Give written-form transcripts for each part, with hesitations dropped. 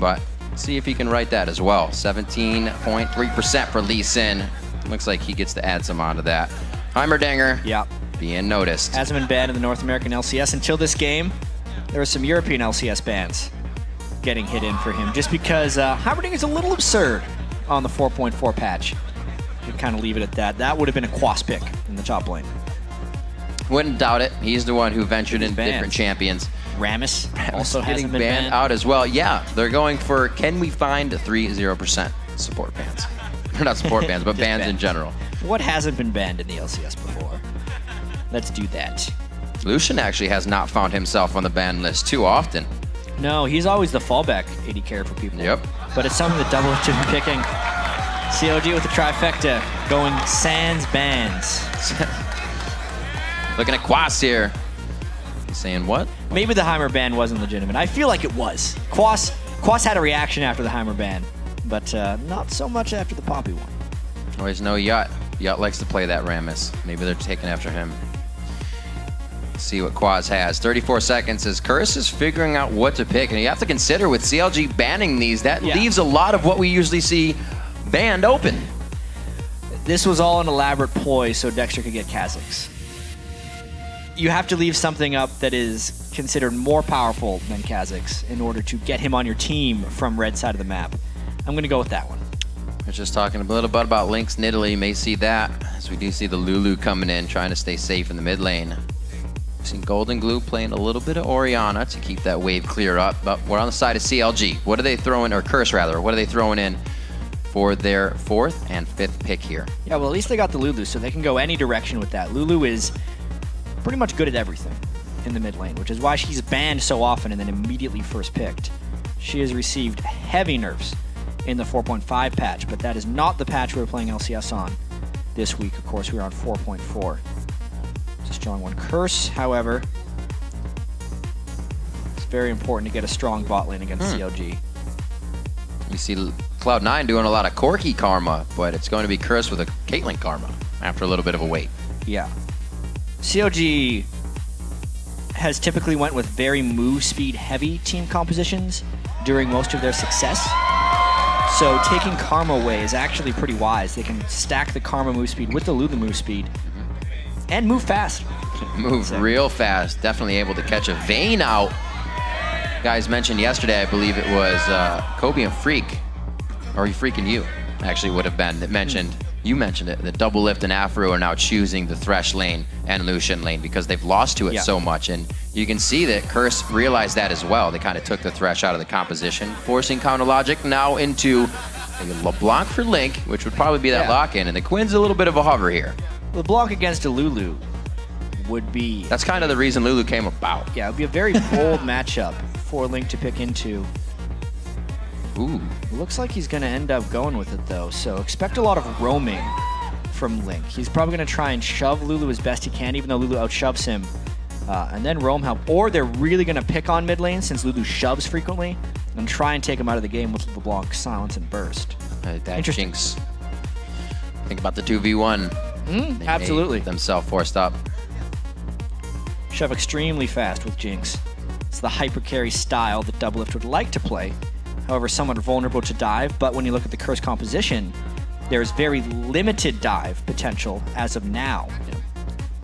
but see if he can write that as well. 17.3% for Lee Sin. Looks like he gets to add some onto that. Heimerdinger, yeah, being noticed. Hasn't been banned in the North American LCS until this game. There were some European LCS bans getting hit in for him, just because Heimerdinger's a little absurd on the 4.4 patch. You can kind of leave it at that. That would have been a Quas pick in the top lane. Wouldn't doubt it. He's the one who ventured in different champions. Ramus also getting hasn't been banned out as well. Yeah, they're going for, can we find 3-0% support bans? Not support bans, but bans in general. What hasn't been banned in the LCS before? Let's do that. Lucian actually has not found himself on the ban list too often. No, he's always the fallback AD carry for people. Yep. But it's something that Doublelift should be picking. CLG with the trifecta, going sans bans. Looking at Quas here. He's saying what? Maybe the Heimer ban wasn't legitimate. I feel like it was. Quas had a reaction after the Heimer ban, but not so much after the Poppy one. Always know Yacht. Yacht likes to play that Ramus. Maybe they're taking after him. See what Quas has. 34 seconds as Curse is figuring out what to pick. And you have to consider with CLG banning these, that leaves a lot of what we usually see banned open. This was all an elaborate ploy so Dexter could get Kha'Zix. You have to leave something up that is considered more powerful than Kha'Zix in order to get him on your team from red side of the map. I'm going to go with that one. We're just talking a little bit about Lynx Nidalee. You may see that as we do see the Lulu coming in, trying to stay safe in the mid lane. We've seen Golden Glue playing a little bit of Orianna to keep that wave clear up, but we're on the side of CLG. What are they throwing, or Curse rather, what are they throwing in for their 4th and 5th pick here? Yeah, well, at least they got the Lulu, so they can go any direction with that. Lulu is pretty much good at everything in the mid lane, which is why she's banned so often and then immediately first picked. She has received heavy nerfs in the 4.5 patch, but that is not the patch we're playing LCS on this week. Of course, we're on 4.4. It's a strong one. Curse, however, it's very important to get a strong bot lane against CLG. You see Cloud9 doing a lot of Corki karma, but it's going to be Curse with a Caitlyn karma after a little bit of a wait. Yeah. CLG has typically went with very move speed heavy team compositions during most of their success. So taking karma away is actually pretty wise. They can stack the karma move speed with the Lulu move speed and move fast. Move real fast. Definitely able to catch a Vayne out. Guys mentioned yesterday, I believe it was Kobe and Freak, or Freak and you actually would have been that mentioned. You mentioned it. The Doublelift and Aphromoo are now choosing the Thresh lane and Lucian lane because they've lost to it so much. And you can see that Curse realized that as well. They kind of took the Thresh out of the composition, forcing Counter Logic now into a LeBlanc for Link, which would probably be that lock-in. And the Quinn's a little bit of a hover here. LeBlanc against a Lulu would be... That's kind of the reason Lulu came about. Yeah, it would be a very bold matchup for Link to pick into. Ooh. Looks like he's going to end up going with it, though. So expect a lot of roaming from Link. He's probably going to try and shove Lulu as best he can, even though Lulu outshoves him. And then roam help. Or they're really going to pick on mid lane, since Lulu shoves frequently, and try and take him out of the game with LeBlanc Silence and Burst. That Jinx. Think about the 2v1. Absolutely. Themselves forced up. Shove extremely fast with Jinx. It's the hyper carry style that Doublelift would like to play. However, somewhat vulnerable to dive, but when you look at the Curse composition, there's very limited dive potential as of now,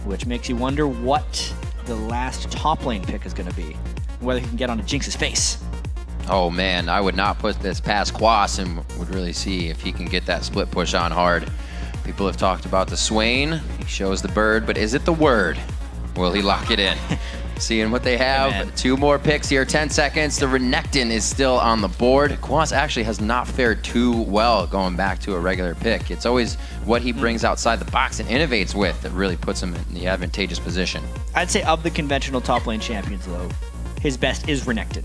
which makes you wonder what the last top lane pick is going to be, whether he can get onto Jinx's face. Oh man, I would not put this past Quas and would really see if he can get that split push on hard. People have talked about the Swain. He shows the bird, but is it the word? Will he lock it in? Seeing what they have. 2 more picks here, 10 seconds. The Renekton is still on the board. Quas actually has not fared too well going back to a regular pick. It's always what he brings outside the box and innovates with that really puts him in the advantageous position. I'd say of the conventional top lane champions, though, his best is Renekton.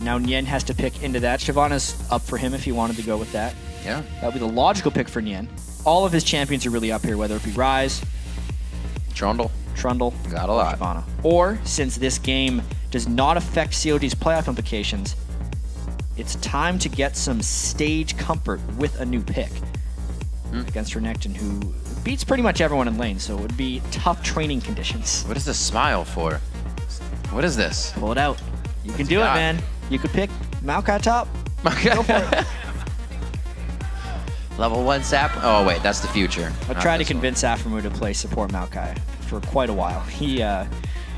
Now Nien has to pick into that. Shyvana's up for him if he wanted to go with that. Yeah. That would be the logical pick for Nien. All of his champions are really up here, whether it be Ryze, Trundle. Got a lot. Shyvana. Or, since this game does not affect COD's playoff implications, it's time to get some stage comfort with a new pick against Renekton, who beats pretty much everyone in lane, so it would be tough training conditions. What is this smile for? What is this? Pull it out. You can do it, man. You could pick Maokai top. Go for it. Level 1 sap. Oh wait, that's the future. I tried to convince Aphromoo to play support Maokai for quite a while. He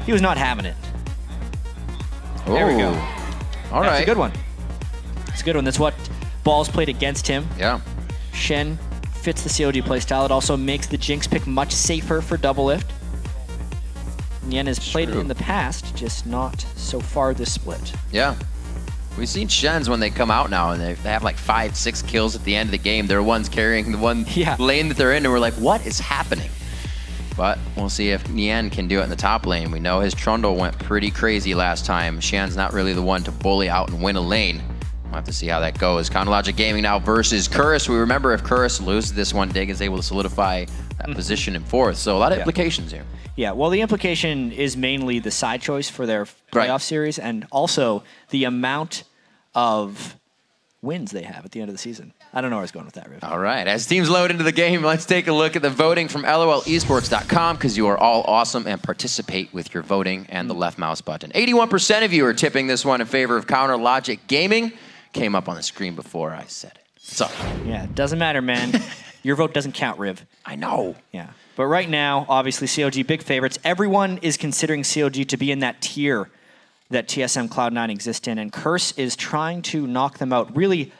was not having it. Ooh. There we go. All That's right. a good one. It's a good one. That's what Balls played against him. Yeah. Shen fits the COG playstyle. It also makes the Jinx pick much safer for Doublelift. Nien has played it in the past, just not so far this split. Yeah. We've seen Shens when they come out now and they have like 5, 6 kills at the end of the game. They're ones carrying the one lane that they're in, and we're like, what is happening? But we'll see if Nien can do it in the top lane. We know his Trundle went pretty crazy last time. Shen's not really the one to bully out and win a lane. We'll have to see how that goes. Chronologic Gaming now versus CRS. We remember if CRS loses this one, Dig is able to solidify that position in 4th. So a lot of implications here. Yeah, well, the implication is mainly the side choice for their playoff series and also the amount of wins they have at the end of the season. I don't know where I was going with that, Riv. All right, as teams load into the game, let's take a look at the voting from LOLesports.com because you are all awesome and participate with your voting and the left mouse button. 81% of you are tipping this one in favor of Chronologic Gaming. Came up on the screen before I said it. So. Yeah, it doesn't matter, man. Your vote doesn't count, Riv. I know. Yeah. But right now, obviously, CLG big favorites. Everyone is considering CLG to be in that tier that TSM Cloud9 exists in, and Curse is trying to knock them out. Really,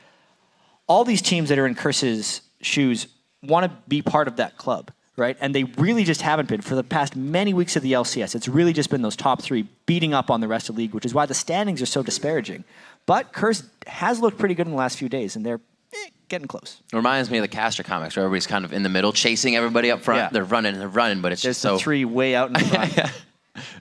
all these teams that are in Curse's shoes want to be part of that club, right? And they really just haven't been for the past many weeks of the LCS. It's really just been those top 3 beating up on the rest of the league, which is why the standings are so disparaging. But Curse has looked pretty good in the last few days, and they're getting close. It reminds me of the Caster comics where everybody's kind of in the middle, chasing everybody up front. Yeah. They're running, but it's There's just so... There's 3 way out in the front.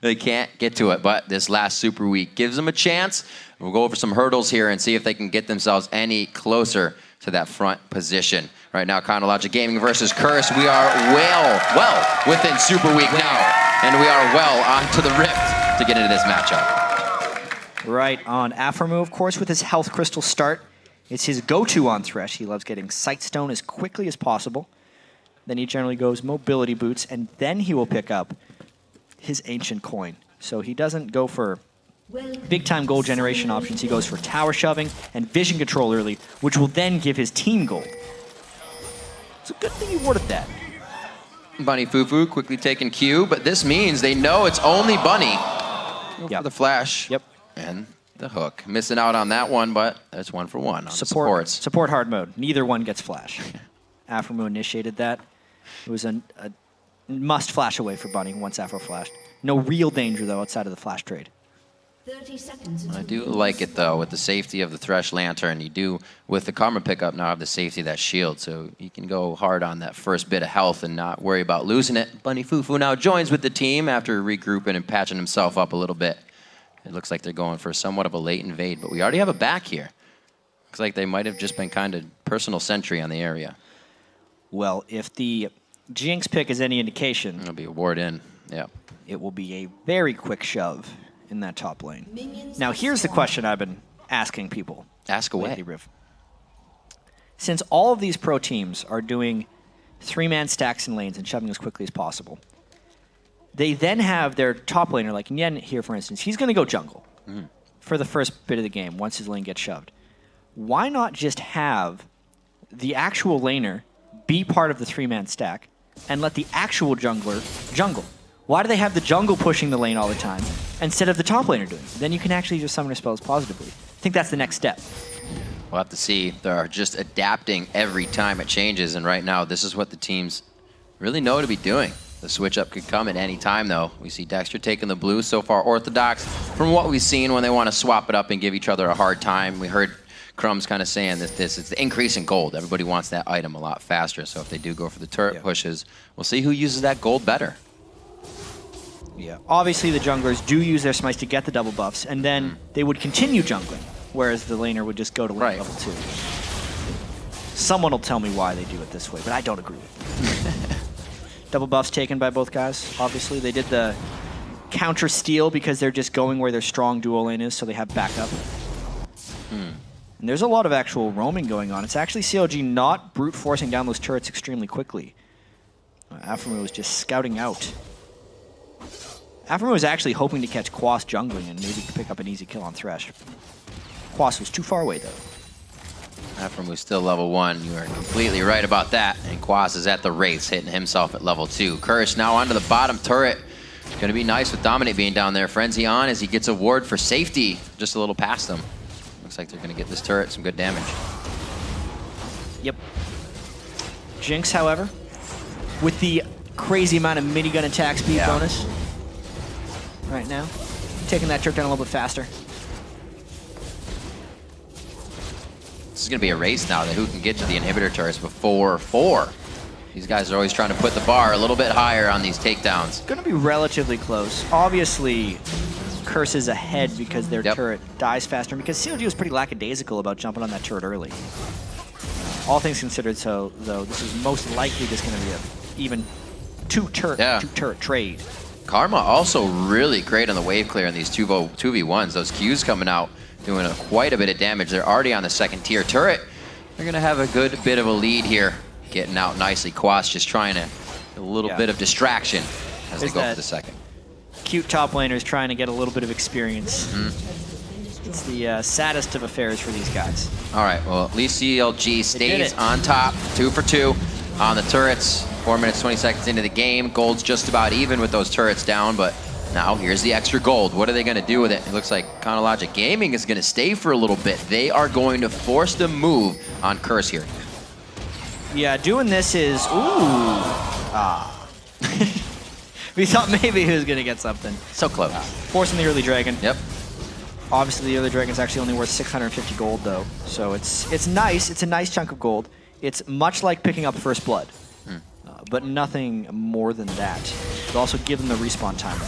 They can't get to it, but this last Super Week gives them a chance. We'll go over some hurdles here and see if they can get themselves any closer to that front position. Right now, Chronologic Gaming versus Curse. We are well within Super Week now, and we are well onto the Rift to get into this matchup. Right on Aphromoo, of course, with his Health Crystal start. It's his go-to on Thresh. He loves getting Sightstone as quickly as possible. Then he generally goes Mobility Boots, and then he will pick up his Ancient Coin. So he doesn't go for big-time gold generation options. He goes for Tower Shoving and Vision Control early, which will then give his team gold. It's a good thing he warded that. Bunny Fufuu quickly taking Q, but this means they know it's only Bunny. For the flash. And the hook. Missing out on that one, but that's 1 for 1 on supports. Support hard mode. Neither one gets flash. Aphromoo initiated that. It was a must flash away for Bunny once Aphro flashed. No real danger, though, outside of the flash trade. 30 seconds. I do like it, though, with the safety of the Thresh Lantern. You do, with the Karma pickup, now have the safety of that shield, so you can go hard on that first bit of health and not worry about losing it. Bunny Fufuu now joins with the team after regrouping and patching himself up a little bit. It looks like they're going for somewhat of a late invade, but we already have a back here. Looks like they might have just been kind of personal sentry on the area. Well, if the Jinx pick is any indication, it'll be a ward in. Yeah. It will be a very quick shove in that top lane. Now, here's the question I've been asking people. Ask away. Riv. Since all of these pro teams are doing 3-man stacks and lanes and shoving as quickly as possible, they then have their top laner, like Nien here, for instance. He's going to go jungle for the first bit of the game once his lane gets shoved. Why not just have the actual laner be part of the 3-man stack and let the actual jungler jungle? Why do they have the jungle pushing the lane all the time instead of the top laner doing it? Then you can actually just summon your spells positively. I think that's the next step. We'll have to see. They're just adapting every time it changes, and right now this is what the teams really know to be doing. The switch up could come at any time, though. We see Dexter taking the blue, so far orthodox from what we've seen when they want to swap it up and give each other a hard time. We heard Crumbs kind of saying that it's the increase in gold. Everybody wants that item a lot faster, so if they do go for the turret pushes, we'll see who uses that gold better. Yeah, obviously the junglers do use their smites to get the double buffs, and then they would continue jungling, whereas the laner would just go to level 2. Someone will tell me why they do it this way, but I don't agree with it. Double buffs taken by both guys, obviously. They did the counter steal because they're just going where their strong duo lane is, so they have backup. And there's a lot of actual roaming going on. It's actually CLG not brute forcing down those turrets extremely quickly. Aphromoo is just scouting out. Aphromoo is actually hoping to catch Quas jungling and maybe pick up an easy kill on Thresh. Quas was too far away, though. Aphromoo still level 1. You are completely right about that. And Quas is at the race, hitting himself at level 2. Curse now onto the bottom turret. Going to be nice with Dominate being down there. Frenzy on as he gets a ward for safety. Just a little past them. Looks like they're going to get this turret some good damage. Yep. Jinx, however, with the crazy amount of minigun attack speed bonus right now, taking that turret down a little bit faster. This is going to be a race now that who can get to the inhibitor turrets before 4. These guys are always trying to put the bar a little bit higher on these takedowns. Going to be relatively close. Obviously, Curse is ahead because their turret dies faster, and because CLG was pretty lackadaisical about jumping on that turret early. All things considered, though, this is most likely just going to be a even two-turret trade. Karma also really great on the wave clear in these 2v1s. Those Qs coming out doing quite a bit of damage. They're already on the second tier turret. They're going to have a good bit of a lead here. Getting out nicely. Quas just trying to a little bit of distraction as they go for the second. Cute top laners trying to get a little bit of experience. It's the saddest of affairs for these guys. All right, well, at least CLG stays on top. 2 for 2 on the turrets. 4 minutes, 20 seconds into the game. Gold's just about even with those turrets down, but now here's the extra gold. What are they going to do with it? It looks like Chronologic Gaming is going to stay for a little bit. They are going to force the move on Curse here. Yeah, doing this is, we thought maybe he was going to get something. So close. Forcing the early dragon. Yep. Obviously, the early dragon is actually only worth 650 gold, though. So it's nice. It's a nice chunk of gold. It's much like picking up First Blood, but nothing more than that. But also give them the respawn time.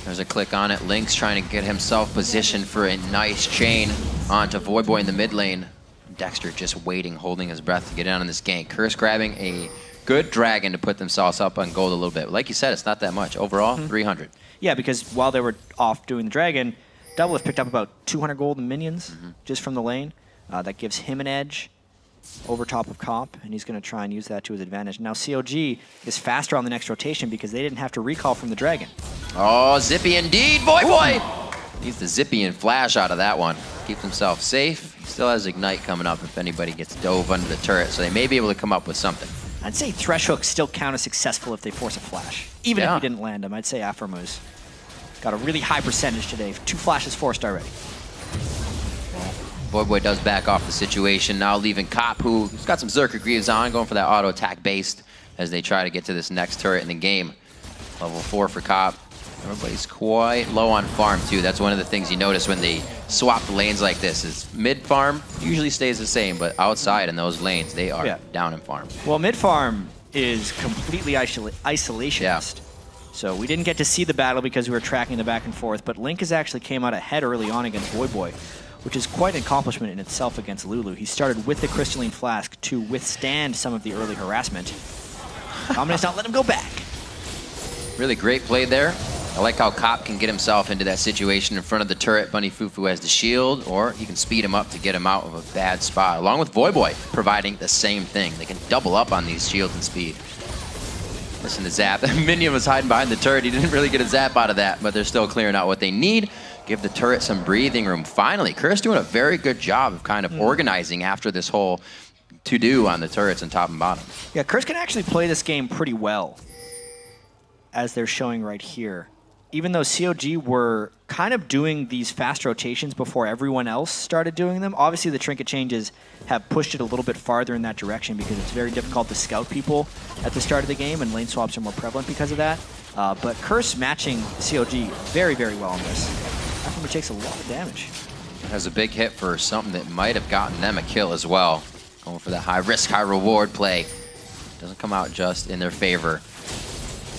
There's a click on it. Link's trying to get himself positioned for a nice chain onto Voyboy in the mid lane. Dexter just waiting, holding his breath to get in on this gank. Curse grabbing a good dragon to put themselves up on gold a little bit. But like you said, it's not that much. Overall, 300. Yeah, because while they were off doing the dragon, Doublelift picked up about 200 gold in minions just from the lane. That gives him an edge over top of comp, and he's going to try and use that to his advantage. Now CLG is faster on the next rotation because they didn't have to recall from the dragon. Oh, zippy indeed, Voyboy! Needs the zippy and flash out of that one. Keeps himself safe. He still has Ignite coming up if anybody gets dove under the turret, so they may be able to come up with something. I'd say Thresh Hooks still count as successful if they force a flash. Even if he didn't land him, I'd say Aphromoo got a really high percentage today. 2 flashes forced already. Voyboy does back off the situation, now leaving Cop, who's got some Zerker Greaves on, going for that auto attack based as they try to get to this next turret in the game. Level 4 for Cop. Everybody's quite low on farm too. That's one of the things you notice when they swap the lanes like this is mid farm usually stays the same, but outside in those lanes, they are down in farm. Well, mid farm is completely isolationist. So we didn't get to see the battle because we were tracking the back and forth, but Link has actually came out ahead early on against Voyboy, which is quite an accomplishment in itself against Lulu. He started with the Crystalline Flask to withstand some of the early harassment. Dominate's not letting him go back. Really great play there. I like how Cop can get himself into that situation in front of the turret. Bunny Fufuu has the shield, or he can speed him up to get him out of a bad spot, along with Voyboy providing the same thing. They can double up on these shields and speed. Listen to Zap. Minion was hiding behind the turret. He didn't really get a Zap out of that, but they're still clearing out what they need. Give the turret some breathing room. Finally, Curse doing a very good job of kind of organizing after this whole to-do on the turrets and top and bottom. Yeah, Curse can actually play this game pretty well, as they're showing right here. Even though COG were kind of doing these fast rotations before everyone else started doing them, obviously the trinket changes have pushed it a little bit farther in that direction because it's very difficult to scout people at the start of the game, and lane swaps are more prevalent because of that. But Curse matching COG very, very well on this. Aphromoo takes a lot of damage. Has a big hit for something that might have gotten them a kill as well. Going for that high risk, high reward play. Doesn't come out just in their favor.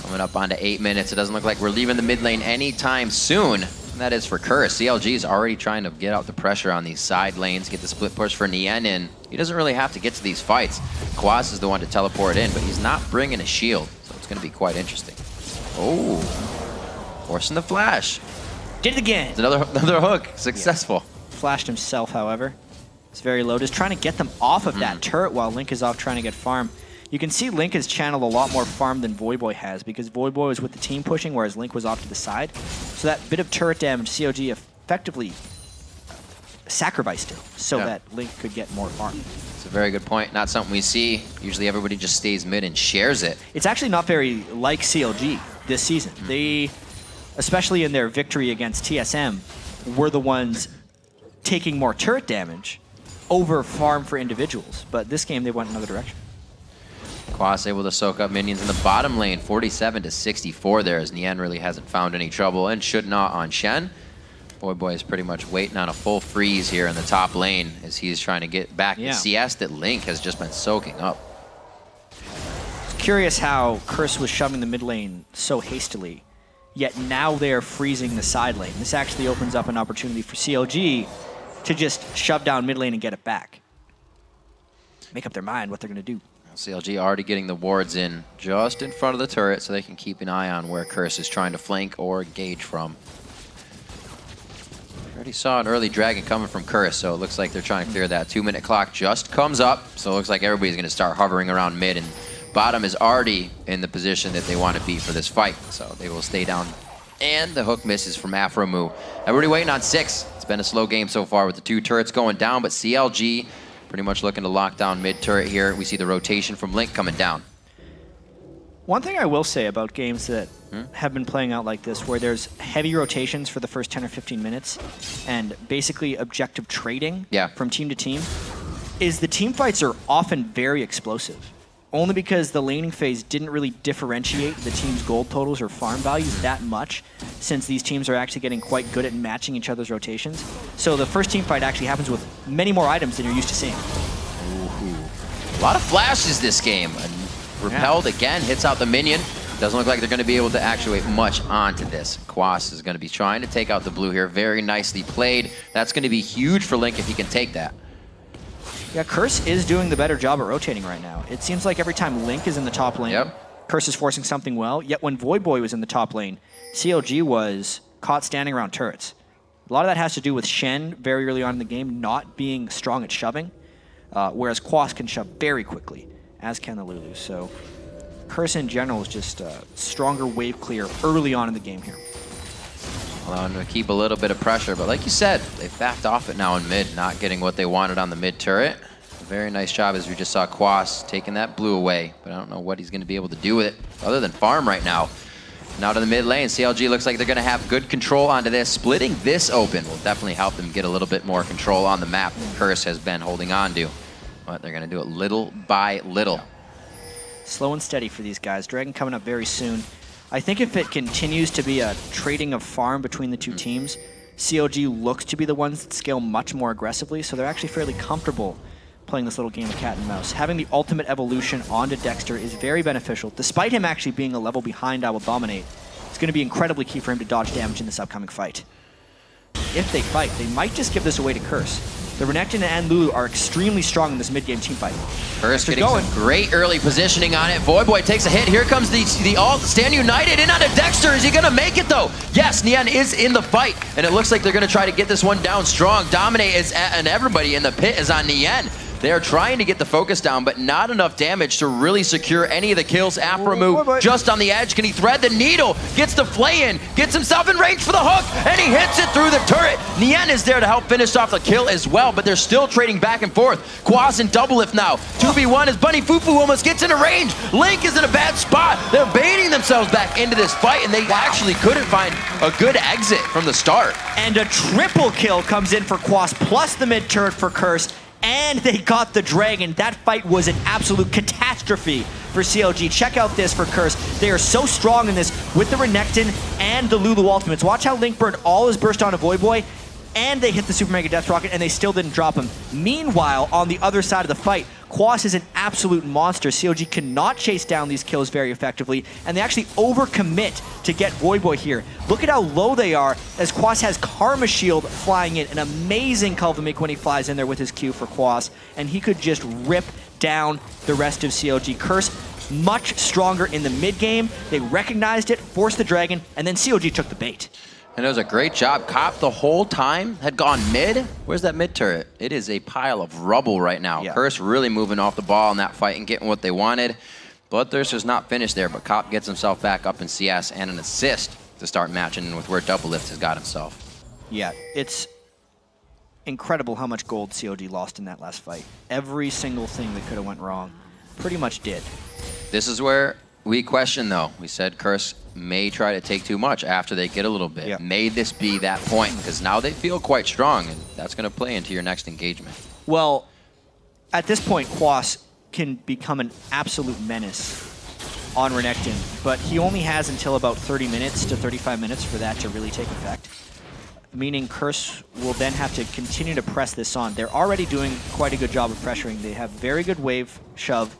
Coming up onto 8 minutes. It doesn't look like we're leaving the mid lane anytime soon. And that is for Curse. CLG is already trying to get out the pressure on these side lanes, get the split push for Nien in. He doesn't really have to get to these fights. Quas is the one to teleport in, but he's not bringing a shield, so it's going to be quite interesting. Oh, forcing the flash. Did it again. It's another hook. Successful. Yeah. Flashed himself, however. It's very low. Just trying to get them off of that turret while Link is off trying to get farm. You can see Link has channeled a lot more farm than Voyboy has because Voyboy was with the team pushing, whereas Link was off to the side. So that bit of turret damage, COG effectively sacrificed it so that Link could get more farm. It's a very good point. Not something we see. Usually everybody just stays mid and shares it. It's actually not very like CLG this season. They, especially in their victory against TSM, were the ones taking more turret damage over farm for individuals. But this game, they went another direction. Quas able to soak up minions in the bottom lane, 47 to 64 there, as Nien really hasn't found any trouble and should not on Shen. Voyboy is pretty much waiting on a full freeze here in the top lane as he's trying to get back the CS that Link has just been soaking up. It's curious how Curse was shoving the mid lane so hastily, yet now they're freezing the side lane. This actually opens up an opportunity for CLG to just shove down mid lane and get it back. Make up their mind what they're going to do. CLG already getting the wards in just in front of the turret so they can keep an eye on where Curse is trying to flank or engage from. Already saw an early dragon coming from Curse, so it looks like they're trying to clear that. 2-minute clock just comes up, so it looks like everybody's going to start hovering around mid, and bottom is already in the position that they want to be for this fight, so they will stay down. And the hook misses from Aphromoo. Everybody waiting on 6. It's been a slow game so far with the 2 turrets going down, but CLG pretty much looking to lock down mid turret here. We see the rotation from Link coming down. One thing I will say about games that have been playing out like this, where there's heavy rotations for the first 10 or 15 minutes and basically objective trading from team to team, is the team fights are often very explosive. Only because the laning phase didn't really differentiate the team's gold totals or farm values that much, since these teams are actually getting quite good at matching each other's rotations. So the first team fight actually happens with many more items than you're used to seeing. Ooh. A lot of flashes this game. Repelled again, hits out the minion. Doesn't look like they're going to be able to actuate much onto this. Quas is going to be trying to take out the blue here. Very nicely played. That's going to be huge for Link if he can take that. Yeah, Curse is doing the better job at rotating right now. It seems like every time Link is in the top lane, Curse is forcing something well. Yet when Voyboy was in the top lane, CLG was caught standing around turrets. A lot of that has to do with Shen very early on in the game not being strong at shoving, whereas Quas can shove very quickly, as can the Lulu. So Curse in general is just stronger wave clear early on in the game here. Allowing them to keep a little bit of pressure, but like you said, they've backed off it now in mid, not getting what they wanted on the mid turret. A very nice job as we just saw Quas taking that blue away, but I don't know what he's going to be able to do with it other than farm right now. Now to the mid lane, CLG looks like they're going to have good control onto this. Splitting this open will definitely help them get a little bit more control on the map that Curse has been holding on to, but they're going to do it little by little. Slow and steady for these guys. Dragon coming up very soon. I think if it continues to be a trading of farm between the two teams, CLG looks to be the ones that scale much more aggressively, so they're actually fairly comfortable playing this little game of cat and mouse. Having the ultimate evolution onto Dexter is very beneficial. Despite him actually being a level behind IWillDominate, it's going to be incredibly key for him to dodge damage in this upcoming fight. If they fight, they might just give this away to Curse. The Renekton and Lulu are extremely strong in this mid-game team fight. Curse getting some great early positioning on it. Voyboy takes a hit. Here comes the ult. Stand United in onto Dexter. Is he going to make it, though? Yes, Nien is in the fight, and it looks like they're going to try to get this one down strong. Dominate is and everybody in the pit is on Nien. They are trying to get the focus down, but not enough damage to really secure any of the kills. Aphromoo just on the edge. Can he thread the needle? Gets the flay in, gets himself in range for the hook, and he hits it through the turret. Nien is there to help finish off the kill as well, but they're still trading back and forth. Quas and Doublelift now. 2v1 as Bunny Fufuu almost gets into range. Link is in a bad spot. They're baiting themselves back into this fight, and they actually couldn't find a good exit from the start. And a triple kill comes in for Quas, plus the mid turret for Curse. And they got the dragon. That fight was an absolute catastrophe for CLG. Check out this for Curse. They are so strong in this with the Renekton and the Lulu ultimates. Watch how Link burned all his burst onto Voyboy, and they hit the Super Mega Death Rocket, and they still didn't drop him. Meanwhile, on the other side of the fight, Quas is an absolute monster. CLG cannot chase down these kills very effectively, and they actually overcommit to get Voyboy here. Look at how low they are as Quas has Karma Shield flying in. An amazing Culvamic when he flies in there with his Q for Quas, and he could just rip down the rest of CLG. Curse much stronger in the mid game. They recognized it, forced the dragon, and then CLG took the bait. And it was a great job. Cop the whole time had gone mid. Where's that mid turret? It is a pile of rubble right now. Yeah. Curse really moving off the ball in that fight and getting what they wanted. Bloodthirst is not finished there, but Cop gets himself back up in CS and an assist to start matching with where Doublelift has got himself. Yeah, it's incredible how much gold COG lost in that last fight. Every single thing that could have went wrong pretty much did. This is where we question, though. We said Curse may try to take too much after they get a little bit. Yep. May this be that point? Because now they feel quite strong, and that's going to play into your next engagement. Well, at this point, Quas can become an absolute menace on Renekton, but he only has until about 30 minutes to 35 minutes for that to really take effect. Meaning Curse will then have to continue to press this on. They're already doing quite a good job of pressuring. They have very good wave shove,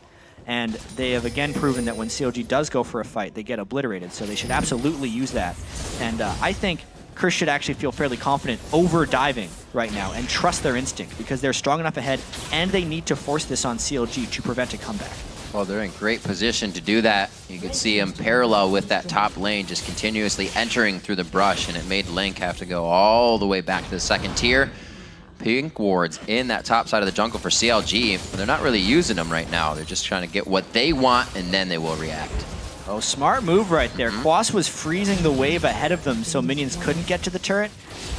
and they have again proven that when CLG does go for a fight, they get obliterated. So they should absolutely use that. And I think Curse should actually feel fairly confident over diving right now and trust their instinct, because they're strong enough ahead, and they need to force this on CLG to prevent a comeback. Well, they're in great position to do that. You can see him parallel with that top lane, just continuously entering through the brush, and it made Link have to go all the way back to the second tier. Pink wards in that top side of the jungle for CLG, but they're not really using them right now. They're just trying to get what they want, and then they will react. Oh, smart move right there. Quas was freezing the wave ahead of them so minions couldn't get to the turret.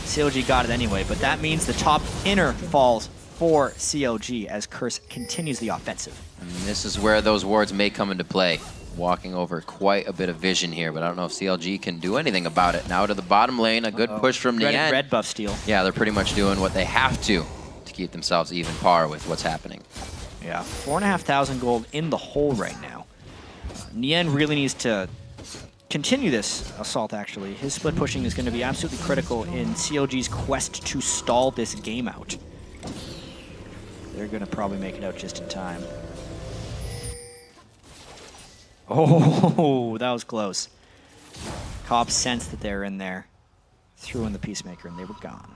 CLG got it anyway, but that means the top inner falls for CLG as Curse continues the offensive. And this is where those wards may come into play. Walking over quite a bit of vision here, but I don't know if CLG can do anything about it. Now to the bottom lane, a good push from Nien. Red buff steal. Yeah, they're pretty much doing what they have to keep themselves even par with what's happening. Yeah, 4,500 gold in the hole right now. Nien really needs to continue this assault, actually. His split pushing is going to be absolutely critical in CLG's quest to stall this game out. They're going to probably make it out just in time. Oh, that was close. Cobb sensed that they were in there, threw in the Peacemaker, and they were gone.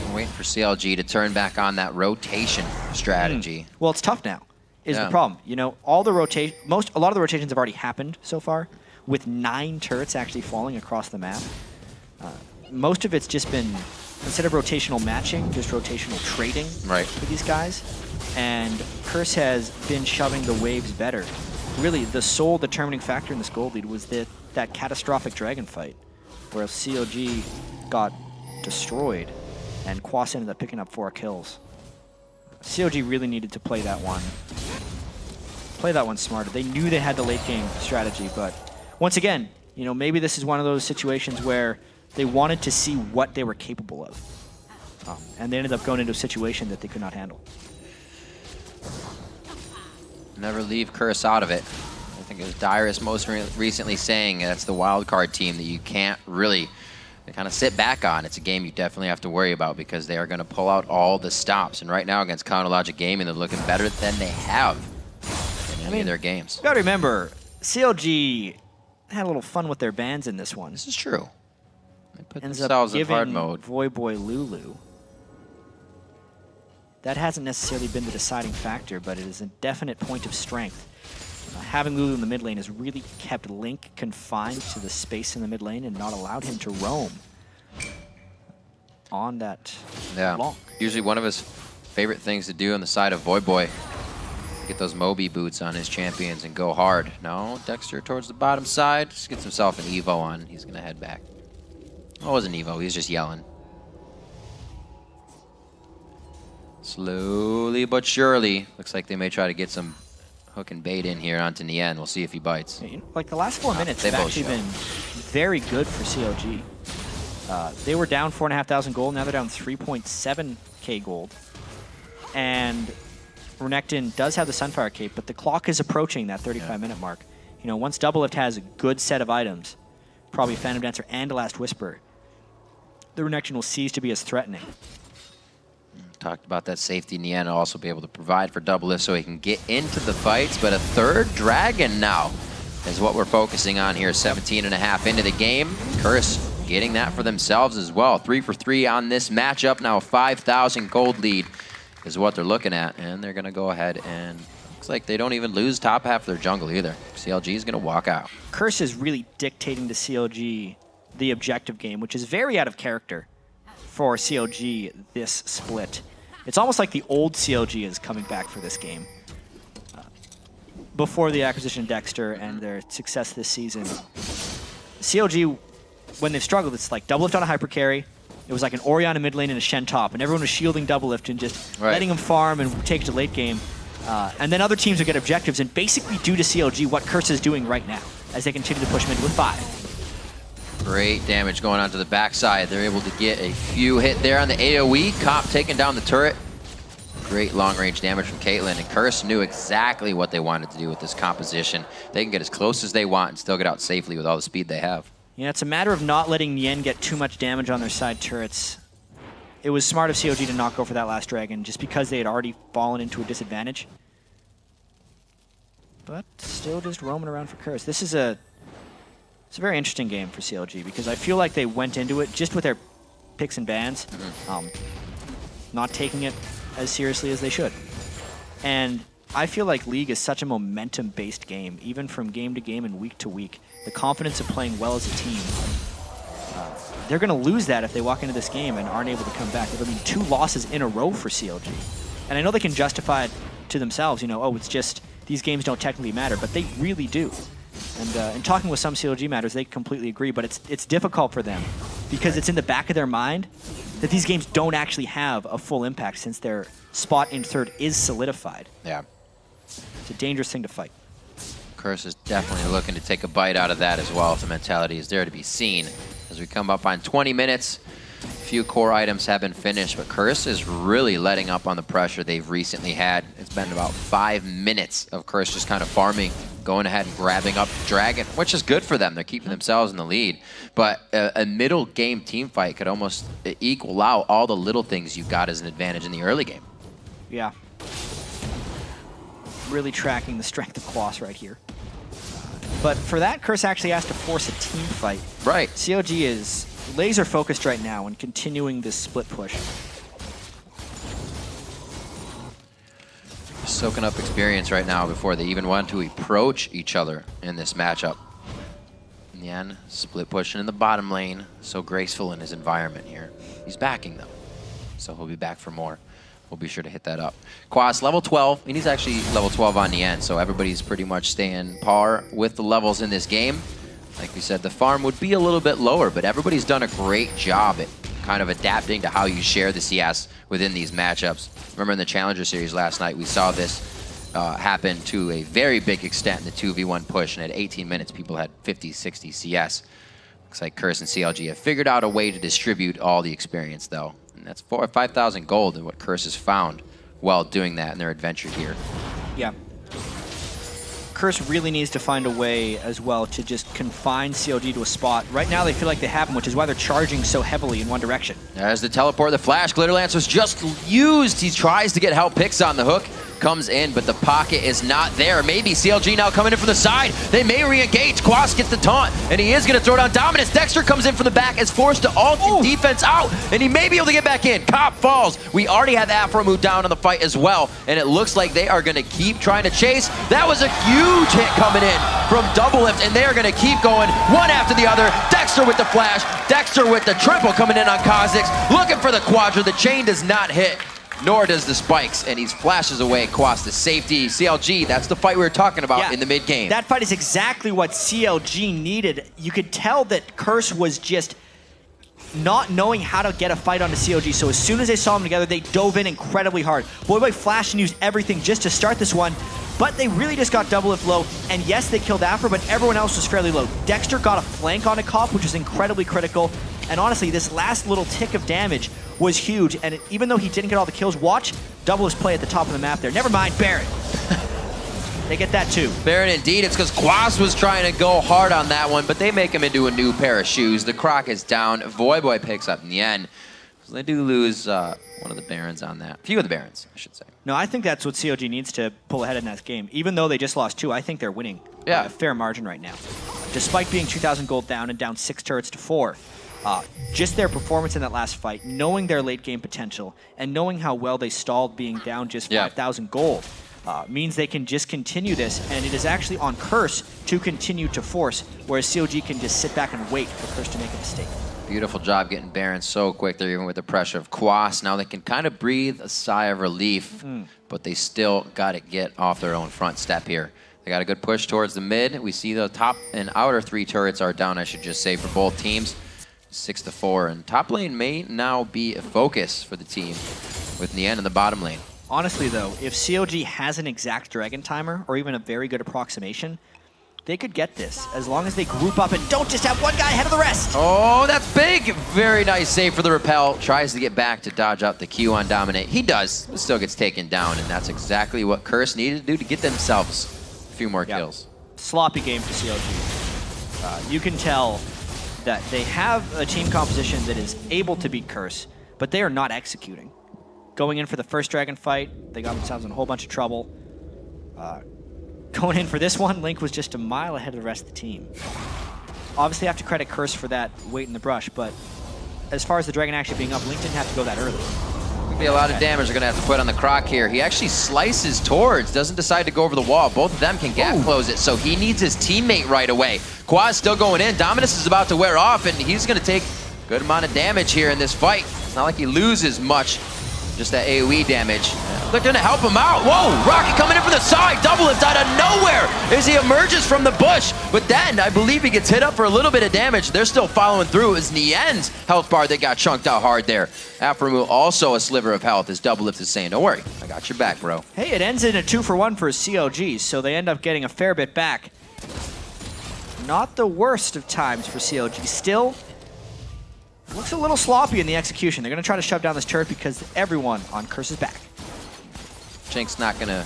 I'm waiting for CLG to turn back on that rotation strategy. Well, it's tough now, is the problem. You know, all the a lot of the rotations have already happened so far, with 9 turrets actually falling across the map. Most of it's just been, instead of rotational matching, just rotational trading for these guys. And Curse has been shoving the waves better. Really, the sole determining factor in this gold lead was that catastrophic dragon fight, where CLG got destroyed, and Quas ended up picking up 4 kills. CLG really needed to play that one smarter. They knew they had the late game strategy, but once again, you know, maybe this is one of those situations where they wanted to see what they were capable of, and they ended up going into a situation that they could not handle. Never leave Curse out of it. I think it was Dyrus most recently saying that's the wild card team that you can't really kind of sit back on. It's a game you definitely have to worry about because they are going to pull out all the stops. And right now against Counterlogic Gaming, they're looking better than they have in any of their games. You got to remember, CLG had a little fun with their bans in this one. This is true. They put Ends themselves up in hard giving mode. Voyboy Lulu. That hasn't necessarily been the deciding factor, but it is a definite point of strength. Having Lulu in the mid lane has really kept Link confined to the space in the mid lane and not allowed him to roam on that block. Usually one of his favorite things to do on the side of Voyboy, get those Moby boots on his champions and go hard. No, Dexter towards the bottom side, just gets himself an Evo on. He's going to head back. Oh, it wasn't Evo, he was just yelling. Slowly but surely, looks like they may try to get some hook and bait in here onto Nien. We'll see if he bites. Like the last 4 minutes have actually been very good for CLG. They were down 4,500 gold, now they're down 3.7k gold. And Renekton does have the Sunfire Cape, but the clock is approaching that 35-minute mark. You know, once Doublelift has a good set of items, probably Phantom Dancer and a Last Whisper, the Renekton will cease to be as threatening. Talked about that safety. Nien will also be able to provide for Doublelift so he can get into the fights, but a third dragon now is what we're focusing on here. 17.5 into the game. Curse getting that for themselves as well. 3 for 3 on this matchup. Now a 5,000 gold lead is what they're looking at, and they're going to go ahead and looks like they don't even lose top half of their jungle either. CLG is going to walk out. Curse is really dictating to CLG the objective game, which is very out of character for CLG this split. It's almost like the old CLG is coming back for this game. Before the acquisition of Dexter and their success this season, CLG, when they've struggled, it's like Doublelift on a hyper carry, it was like an Orianna mid lane and a Shen top, and everyone was shielding Doublelift and just letting him farm and take it to late game. And then other teams would get objectives and basically do to CLG what Curse is doing right now as they continue to push mid with 5. Great damage going on to the backside. They're able to get a few hit there on the AoE. Cop taking down the turret. Great long-range damage from Caitlyn, and Curse knew exactly what they wanted to do with this composition. They can get as close as they want and still get out safely with all the speed they have. Yeah, it's a matter of not letting Nien get too much damage on their side turrets. It was smart of CLG to not go for that last dragon, just because they had already fallen into a disadvantage. But still just roaming around for Curse. It's a very interesting game for CLG, because I feel like they went into it just with their picks and bans, not taking it as seriously as they should. And I feel like League is such a momentum-based game, even from game to game and week to week. The confidence of playing well as a team, they're going to lose that if they walk into this game and aren't able to come back. It'll be 2 losses in a row for CLG. And I know they can justify it to themselves, you know, oh, it's just these games don't technically matter, but they really do. And in talking with some CLG matters, they completely agree, but it's difficult for them because it's in the back of their mind that these games don't actually have a full impact since their spot in 3rd is solidified. Yeah. It's a dangerous thing to fight. Curse is definitely looking to take a bite out of that as well if the mentality is there to be seen. As we come up on 20 minutes, a few core items have been finished, but Curse is really letting up on the pressure they've recently had. It's been about 5 minutes of Curse just kind of farming, going ahead and grabbing up Dragon, which is good for them. They're keeping themselves in the lead. But a middle game team fight could almost equal out all the little things you got as an advantage in the early game. Yeah. Really tracking the strength of Quas right here. But for that, Curse actually has to force a team fight. Right. CLG is laser focused right now and continuing this split push. Soaking up experience right now before they even want to approach each other in this matchup. Nien split pushing in the bottom lane, so graceful in his environment here. He's backing them, so he'll be back for more. We'll be sure to hit that up. Quas, level 12, and he's actually level 12 on Nien, so everybody's pretty much staying par with the levels in this game. Like we said, the farm would be a little bit lower, but everybody's done a great job at kind of adapting to how you share the CS within these matchups. Remember in the Challenger Series last night, we saw this happen to a very big extent in the 2v1 push, and at 18 minutes, people had 50, 60 CS. Looks like Curse and CLG have figured out a way to distribute all the experience, though. And that's 4,000 or 5,000 gold in what Curse has found while doing that in their adventure here. Yeah. Curse really needs to find a way as well to just confine CLG to a spot. Right now they feel like they have him, which is why they're charging so heavily in one direction. As the teleport, the flash, Glitter Lancer's just used. He tries to get help, picks on the hook, comes in, but the pocket is not there. Maybe CLG now coming in from the side. They may re-engage. Quas gets the taunt, and he is going to throw down Dominance. Dexter comes in from the back, is forced to ult and defense out, and he may be able to get back in. Cop falls. We already have Aphromoo down on the fight as well, and it looks like they are going to keep trying to chase. That was a huge hit coming in from Doublelift, and they are going to keep going one after the other. Dexter with the flash, Dexter with the triple coming in on Kha'Zix, looking for the quadra. The chain does not hit, nor does the spikes, and he flashes away Quas to safety. CLG, that's the fight we were talking about in the mid-game. That fight is exactly what CLG needed. You could tell that Curse was just not knowing how to get a fight onto CLG, so as soon as they saw them together, they dove in incredibly hard. Voyboy flashed and used everything just to start this one, but they really just got Doublelift low, and yes, they killed Aphro, but everyone else was fairly low. Dexter got a flank on a Cop, which was incredibly critical, and honestly, this last little tick of damage was huge, and even though he didn't get all the kills, watch Doublelift play at the top of the map there. Never mind, Baron. They get that too. Baron indeed. It's because Quas was trying to go hard on that one, but they make him into a new pair of shoes. The Croc is down. Voyboy picks up Nien. So they do lose one of the Barons on that. A few of the Barons, I should say. No, I think that's what CLG needs to pull ahead in that game. Even though they just lost 2, I think they're winning by a fair margin right now. Despite being 2,000 gold down and down 6 turrets to 4, just their performance in that last fight, knowing their late game potential, and knowing how well they stalled being down just 5,000 gold, means they can just continue this, and it is actually on Curse to continue to force, whereas CLG can just sit back and wait for Curse to make a mistake. Beautiful job getting Baron so quick there, even with the pressure of Quas. Now they can kind of breathe a sigh of relief, but they still got to get off their own front step here. They got a good push towards the mid. We see the top and outer 3 turrets are down, I should just say, for both teams. 6-4, and top lane may now be a focus for the team with Nien in the bottom lane. Honestly, though, if CLG has an exact Dragon timer or even a very good approximation, they could get this as long as they group up and don't just have one guy ahead of the rest. Oh, that's big. Very nice save for the repel. Tries to get back to dodge out the Q on Dominate. He does, but still gets taken down, and that's exactly what Curse needed to do to get themselves a few more kills. Sloppy game for CLG. You can tell that they have a team composition that is able to beat Curse, but they are not executing. Going in for the first Dragon fight, they got themselves in a whole bunch of trouble. Going in for this one, Link was just a mile ahead of the rest of the team. Obviously, I have to credit Curse for that weight in the brush, but as far as the Dragon actually being up, Link didn't have to go that early. Be a lot of damage they're going to have to put on the Croc here. He actually slices towards, doesn't decide to go over the wall. Both of them can gap close it, so he needs his teammate right away. Quas still going in. Dominus is about to wear off, and he's going to take a good amount of damage here in this fight. It's not like he loses much, just that AoE damage. They're going to help him out. Whoa, Rocket coming in from the side. Doublelift out of nowhere as he emerges from the bush. But then I believe he gets hit up for a little bit of damage. They're still following through as Nien's health bar that got chunked out hard there. Aphromoo also a sliver of health as Doublelift is saying, don't worry, I got your back, bro. Hey, it ends in a 2-for-1 for CLG, so they end up getting a fair bit back. Not the worst of times for CLG. Still, looks a little sloppy in the execution. They're going to try to shove down this turret because everyone on Curse's back. Jink's not going to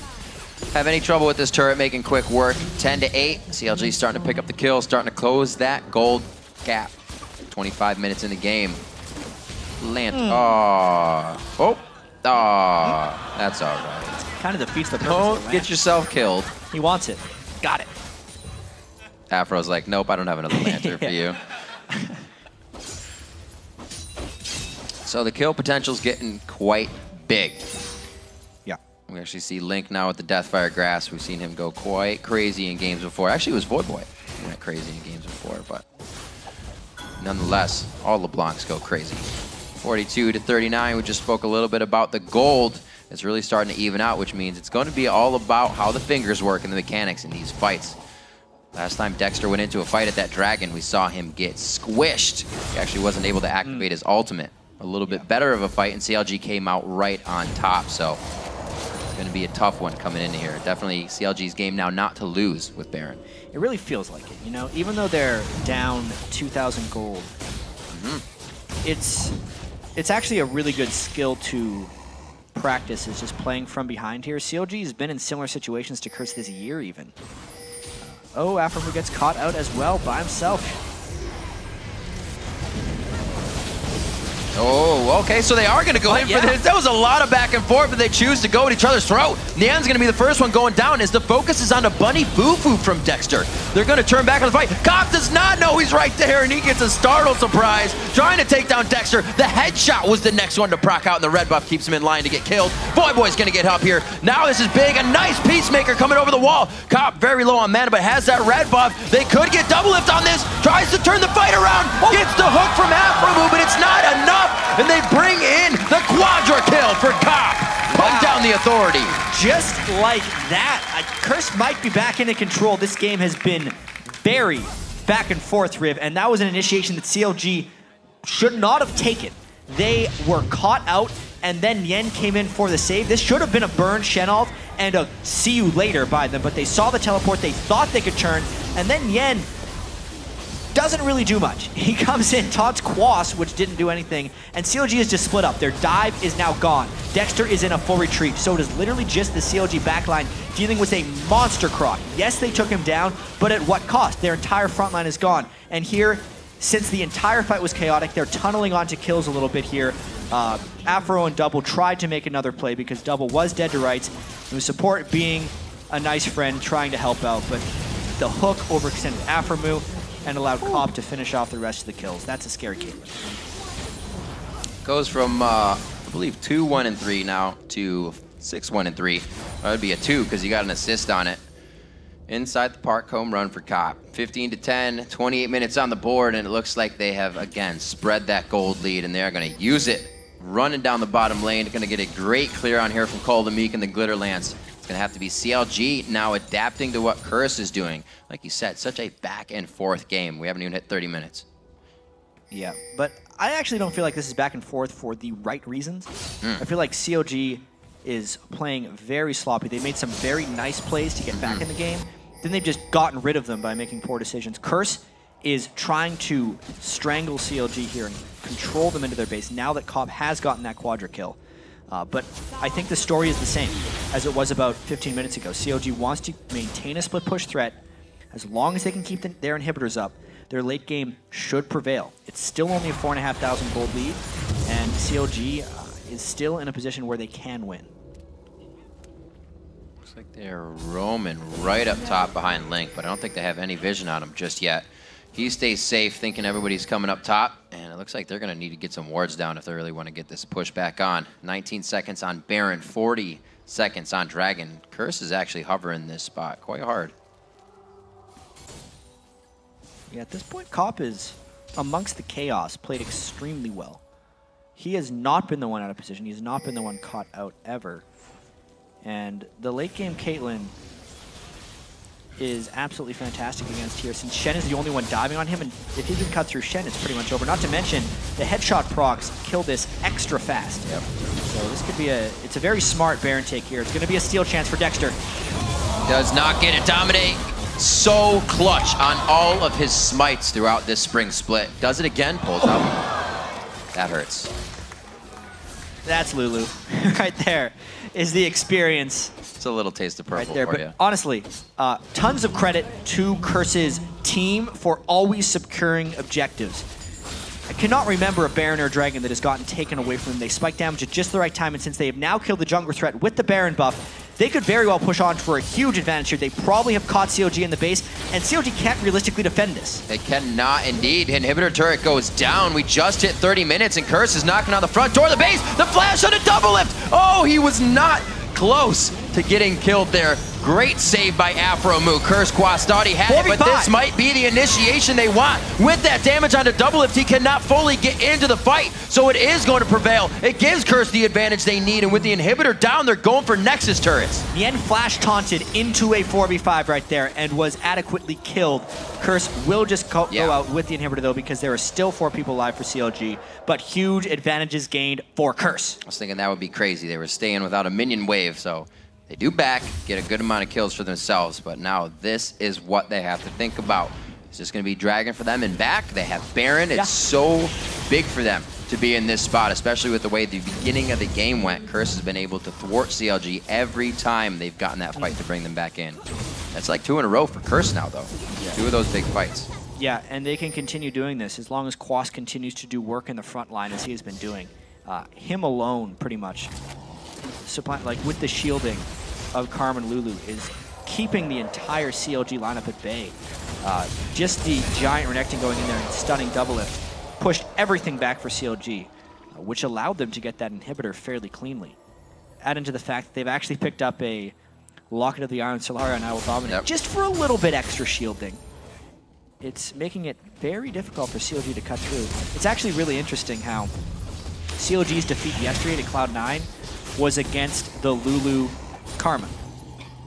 have any trouble with this turret making quick work. 10-8. CLG starting to pick up the kill, starting to close that gold gap. 25 minutes in the game. Land. Oh, that's all right. Kind of defeats the purpose. Don't get yourself killed. He wants it. Got it. Afro's like, nope, I don't have another lantern for you. So the kill potential's getting quite big. Yeah. We actually see Link now with the Deathfire Grasp. We've seen him go quite crazy in games before. Actually, it was Voyboy who went crazy in games before, but nonetheless, all LeBlancs go crazy. 42-39, we just spoke a little bit about the gold. It's really starting to even out, which means it's going to be all about how the fingers work and the mechanics in these fights. Last time Dexter went into a fight at that Dragon, we saw him get squished. He actually wasn't able to activate his ultimate. A little bit better of a fight, and CLG came out right on top, so it's going to be a tough one coming in here. Definitely CLG's game now not to lose with Baron. It really feels like it, you know? Even though they're down 2,000 gold, it's actually a really good skill to practice, is just playing from behind here. CLG has been in similar situations to Curse this year, even. Oh, Aphromoo gets caught out as well by himself. Oh, okay, so they are going to go in for this. That was a lot of back and forth, but they choose to go at each other's throat. Nien's going to be the first one going down as the focus is on a bunny Fufuu from Dexter. They're going to turn back on the fight. Cop does not know he's right there, and he gets a startled surprise, trying to take down Dexter. The headshot was the next one to proc out, and the red buff keeps him in line to get killed. Voyboy's going to get up here. Now this is big. A nice Peacemaker coming over the wall. Cop very low on mana, but has that red buff. They could get Doublelift on this. Tries to turn the fight around. Gets the hook from Aphromoo, but it's not enough. And they bring in the quadra kill for Cop. Put down the authority. Just like that. Curse might be back into control. This game has been very back and forth, Riv, and that was an initiation that CLG should not have taken. They were caught out, and then Nien came in for the save. This should have been a burn Shenolf and a see you later by them, but they saw the teleport, they thought they could turn, and then Nien doesn't really do much. He comes in, taunts Quas, which didn't do anything, and CLG is just split up. Their dive is now gone. Dexter is in a full retreat, so it is literally just the CLG backline dealing with a monster Croc. Yes, they took him down, but at what cost? Their entire front line is gone. And here, since the entire fight was chaotic, they're tunneling onto kills a little bit here. Aphro and Double tried to make another play because Double was dead to rights. It was support being a nice friend trying to help out, but the hook overextended Aphromoo and allowed Cop to finish off the rest of the kills. That's a scary game. Goes from, I believe, 2-1-3 now to 6-1-3. That would be a 2 because he got an assist on it. Inside the park home run for Cop. 15-10, 28 minutes on the board, and it looks like they have, again, spread that gold lead, and they're going to use it. Running down the bottom lane, going to get a great clear on here from Cole the Meek and the Glitterlance. It's going to have to be CLG now adapting to what Curse is doing. Like you said, such a back and forth game. We haven't even hit 30 minutes. Yeah, but I actually don't feel like this is back and forth for the right reasons. I feel like CLG is playing very sloppy. They made some very nice plays to get back in the game. Then they've just gotten rid of them by making poor decisions. Curse is trying to strangle CLG here and control them into their base now that Cop has gotten that quadra kill. But I think the story is the same as it was about 15 minutes ago. CLG wants to maintain a split push threat. As long as they can keep their inhibitors up, their late game should prevail. It's still only a 4,500 gold lead, and CLG is still in a position where they can win. Looks like they're roaming right up top behind Link, but I don't think they have any vision on him just yet. He stays safe, thinking everybody's coming up top, and it looks like they're going to need to get some wards down if they really want to get this push back on. 19 seconds on Baron, 40 seconds on Dragon. Curse is actually hovering this spot quite hard. Yeah, at this point, Cop is, amongst the chaos, played extremely well. He has not been the one out of position. He has not been the one caught out ever. And the late game Caitlyn is absolutely fantastic against here, since Shen is the only one diving on him, and if he can cut through Shen, it's pretty much over. Not to mention, the headshot procs kill this extra fast. Yep. So this could be it's a very smart Baron take here. It's going to be a steal chance for Dexter. Does not get it. Dominate so clutch on all of his smites throughout this spring split. Does it again, pulls up. That hurts. That's Lulu. Right there is the experience. It's a little taste of purple Right there, for but you. honestly, tons of credit to Curse's team for always securing objectives. I cannot remember a Baron or a Dragon that has gotten taken away from them. They spike damage at just the right time, and since they have now killed the jungler threat with the Baron buff, they could very well push on for a huge advantage here. They probably have caught CLG in the base, and CLG can't realistically defend this. They cannot indeed. Inhibitor turret goes down. We just hit 30 minutes, and Curse is knocking on the front door of the base. The flash on a double lift. Oh, he was not close to getting killed there. Great save by Aphromoo. Curse Quas thought he had it, but this might be the initiation they want. With that damage on the double lift, he cannot fully get into the fight, so it is going to prevail. It gives Curse the advantage they need, and with the inhibitor down, they're going for Nexus turrets. Nien flash taunted into a 4v5 right there and was adequately killed. Curse will just go out with the inhibitor though, because there are still 4 people alive for CLG, but huge advantages gained for Curse. I was thinking that would be crazy. They were staying without a minion wave, so they do back, get a good amount of kills for themselves, but now this is what they have to think about. It's just going to be Dragon for them and back. They have Baron. It's so big for them to be in this spot, especially with the way the beginning of the game went. Curse has been able to thwart CLG every time they've gotten that fight to bring them back in. That's like 2 in a row for Curse now, though. 2 of those big fights. Yeah, and they can continue doing this as long as Quas continues to do work in the front line as he has been doing. Him alone, pretty much, like with the shielding of Carmen Lulu, is keeping the entire CLG lineup at bay. Just the giant Renekton going in there and stunning Doublelift pushed everything back for CLG, which allowed them to get that inhibitor fairly cleanly. Add into the fact that they've actually picked up a Locket of the Iron Solari on IWillDominate just for a little bit extra shielding. It's making it very difficult for CLG to cut through. It's actually really interesting how CLG's defeat yesterday to Cloud9 was against the Lulu Karma.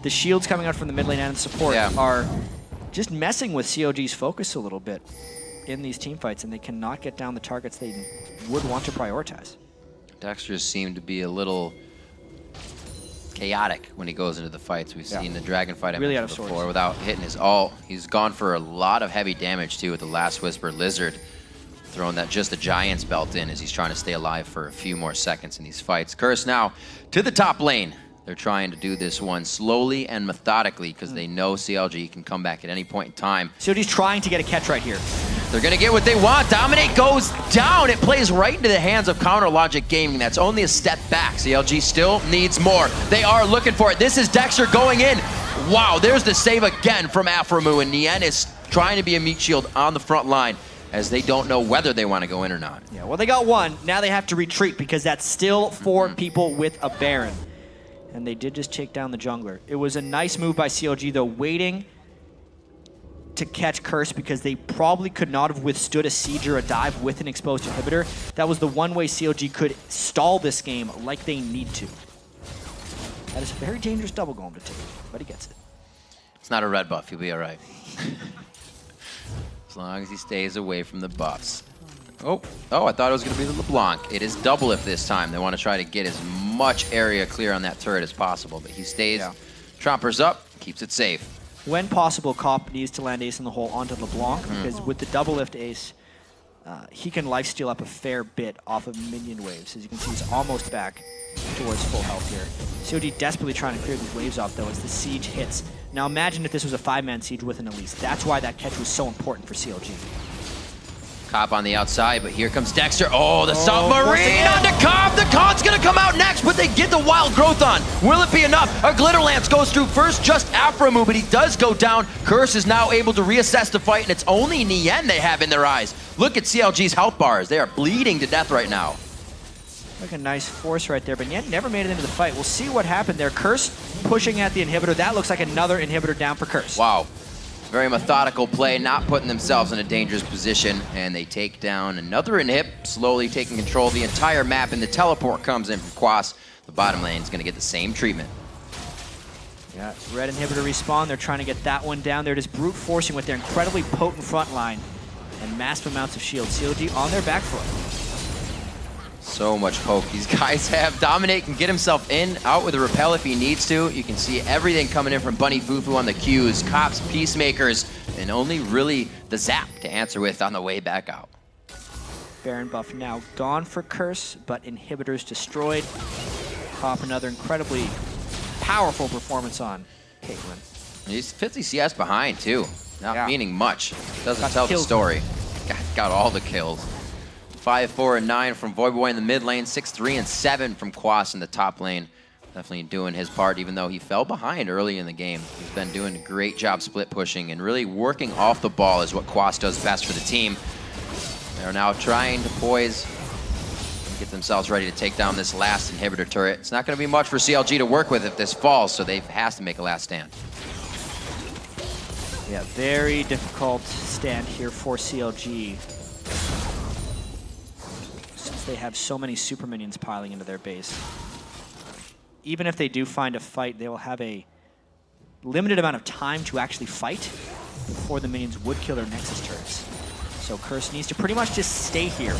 The shields coming out from the mid lane and the support are just messing with CLG's focus a little bit in these team fights, and they cannot get down the targets they would want to prioritize. Dexter seemed to be a little chaotic when he goes into the fights. We've seen the Dragon fight really before without hitting his ult. He's gone for a lot of heavy damage too with the Last Whisper Lizard, throwing that just the Giant's belt in as he's trying to stay alive for a few more seconds in these fights. Curse now to the top lane. They're trying to do this one slowly and methodically because they know CLG can come back at any point in time. CLG's trying to get a catch right here. They're going to get what they want. Dominate goes down. It plays right into the hands of Counter Logic Gaming. That's only a step back. CLG still needs more. They are looking for it. This is Dexter going in. Wow, there's the save again from Aphromoo, and Nien is trying to be a meat shield on the front line as they don't know whether they want to go in or not. Yeah, well, they got one. Now they have to retreat because that's still 4 people with a Baron. And they did just take down the jungler. It was a nice move by CLG, though, waiting to catch Curse because they probably could not have withstood a siege or a dive with an exposed inhibitor. That was the one way CLG could stall this game like they need to. That is a very dangerous double golem to take, but he gets it. It's not a red buff. He'll be all right. As long as he stays away from the buffs. Oh, I thought it was going to be the LeBlanc. It is Doublelift this time. They want to try to get as much area clear on that turret as possible, but he stays, trompers up, keeps it safe. When possible, Cop needs to land ace in the hole onto LeBlanc, because with the Doublelift ace, he can lifesteal up a fair bit off of minion waves. As you can see, he's almost back towards full health here. COD desperately trying to clear these waves off, though, as the siege hits. Now imagine if this was a 5-man siege with an Elise. That's why that catch was so important for CLG. Cop on the outside, but here comes Dexter. Oh, the submarine onto Cop. The Con's gonna come out next, but they get the wild growth on. Will it be enough? A Glitter Lance goes through first, just Aphromoo, but he does go down. Curse is now able to reassess the fight, and it's only Nien they have in their eyes. Look at CLG's health bars. They are bleeding to death right now. Like a nice force right there, but Nien never made it into the fight. We'll see what happened there. Curse pushing at the inhibitor. That looks like another inhibitor down for Curse. Wow. Very methodical play, not putting themselves in a dangerous position, and they take down another inhib, slowly taking control of the entire map, and the teleport comes in from Quas. The bottom lane is going to get the same treatment. Yeah, red inhibitor respawn. They're trying to get that one down. They're just brute forcing with their incredibly potent front line and massive amounts of shield. CLG on their back foot. So much poke these guys have. Dominate can get himself in, out with a repel if he needs to. You can see everything coming in from Bunny Fufuu on the Qs, Cops, Peacemakers, and only really the Zap to answer with on the way back out. Baron buff now gone for Curse, but inhibitors destroyed. Cop another incredibly powerful performance on Caitlyn. He's 50 CS behind too, not meaning much. Doesn't tell the kills. story. Got all the kills. 5, 4, and 9 from Voyboy in the mid lane, 6, 3, and 7 from Quas in the top lane. Definitely doing his part, even though he fell behind early in the game. He's been doing a great job split pushing and really working off the ball is what Quas does best for the team. They're now trying to poise and get themselves ready to take down this last inhibitor turret. It's not going to be much for CLG to work with if this falls, so they have to make a last stand. Yeah, very difficult stand here for CLG. They have so many super minions piling into their base. Even if they do find a fight, they will have a limited amount of time to actually fight before the minions would kill their Nexus turrets. So Curse needs to pretty much just stay here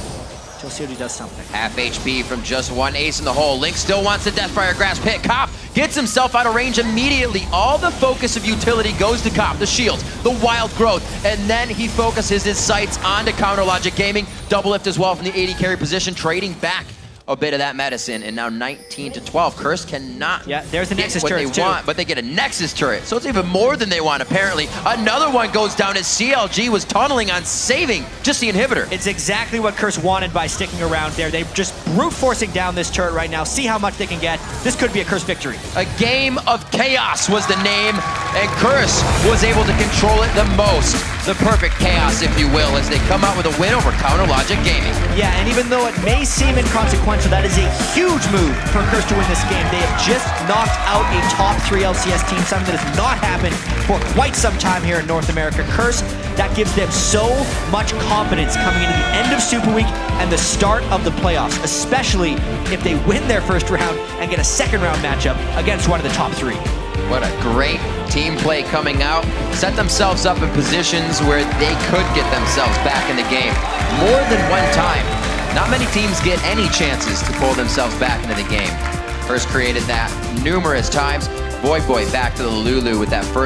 until COD does something. Half HP from just one ace in the hole. Link still wants the Deathfire Grasp hit. Cop gets himself out of range immediately. All the focus of utility goes to Cop, the shields, the wild growth, and then he focuses his sights onto Counter Logic Gaming. Doublelift as well from the 80 carry position, trading back a bit of that medicine, and now 19 to 12. Curse cannot there's the Nexus what turret they want, but they get a Nexus turret, so it's even more than they want apparently. Another one goes down as CLG was tunneling on saving just the inhibitor. It's exactly what Curse wanted by sticking around there. They're just brute forcing down this turret right now. See how much they can get. This could be a Curse victory. A game of chaos was the name, and Curse was able to control it the most. The perfect chaos, if you will, as they come out with a win over Counter Logic Gaming. Yeah, and even though it may seem inconsequential, that is a huge move for Curse to win this game. They have just knocked out a top 3 LCS team, something that has not happened for quite some time here in North America. Curse, that gives them so much confidence coming into the end of Super Week and the start of the playoffs, especially if they win their first round and get a second round matchup against one of the top 3. What a great team play coming out. Set themselves up in positions where they could get themselves back in the game more than one time. Not many teams get any chances to pull themselves back into the game. First created that numerous times. Voyboy back to the Lulu with that first